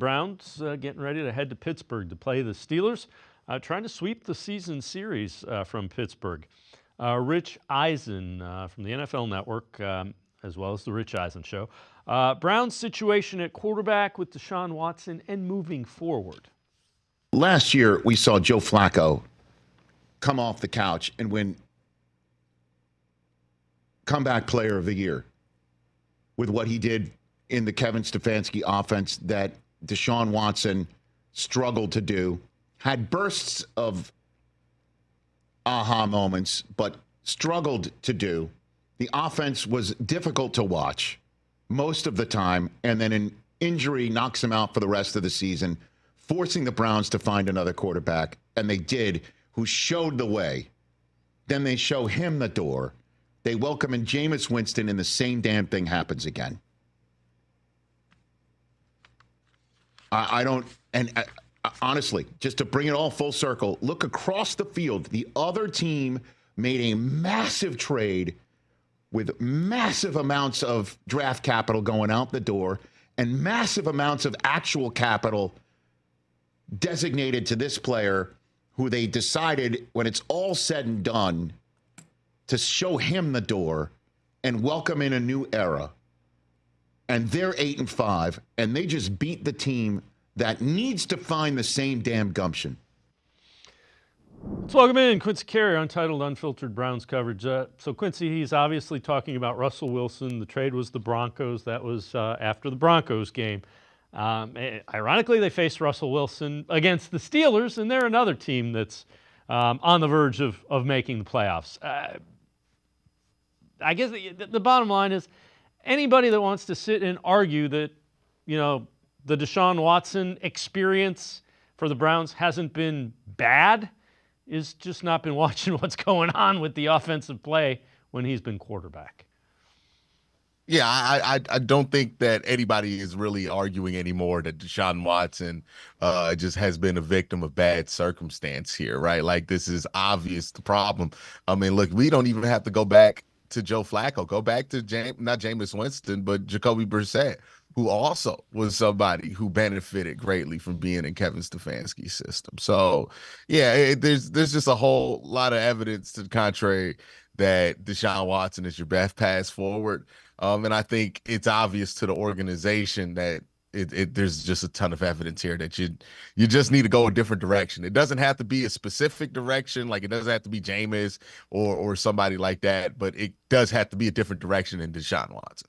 Browns getting ready to head to Pittsburgh to play the Steelers, trying to sweep the season series from Pittsburgh. Rich Eisen from the NFL Network, as well as the Rich Eisen Show. Browns' situation at quarterback with Deshaun Watson and moving forward. Last year, we saw Joe Flacco come off the couch and win comeback player of the year with what he did in the Kevin Stefanski offense that Deshaun Watson struggled to do, had bursts of aha moments, but struggled to do. The offense was difficult to watch most of the time, and then an injury knocks him out for the rest of the season, forcing the Browns to find another quarterback, and they did, who showed the way. Then they show him the door. They welcome in Jameis Winston, and the same damn thing happens again. Honestly, just to bring it all full circle, look across the field. The other team made a massive trade with massive amounts of draft capital going out the door and massive amounts of actual capital designated to this player who they decided, when it's all said and done, to show him the door and welcome in a new era. And they're 8-5, and they just beat the team that needs to find the same damn gumption. Let's welcome in Quincy Carrier, Untitled Unfiltered Browns coverage. So Quincy, he's obviously talking about Russell Wilson. The trade was the Broncos. That was after the Broncos game. Ironically, they faced Russell Wilson against the Steelers, and they're another team that's on the verge of making the playoffs. I guess the bottom line is, anybody that wants to sit and argue that, the Deshaun Watson experience for the Browns hasn't been bad is just not been watching what's going on with the offensive play when he's been quarterback. Yeah, I don't think that anybody is really arguing anymore that Deshaun Watson just has been a victim of bad circumstance here, right? Like, this is obvious, the problem. I mean, look, we don't even have to go back to Joe Flacco. Go back to not Jameis Winston, but Jacoby Brissett, who also was somebody who benefited greatly from being in Kevin Stefanski's system. So, yeah, there's just a whole lot of evidence to the contrary that Deshaun Watson is your best pass forward. And I think it's obvious to the organization that there's just a ton of evidence here that you just need to go a different direction. It doesn't have to be a specific direction, like it doesn't have to be Jameis or somebody like that, but it does have to be a different direction in Deshaun Watson.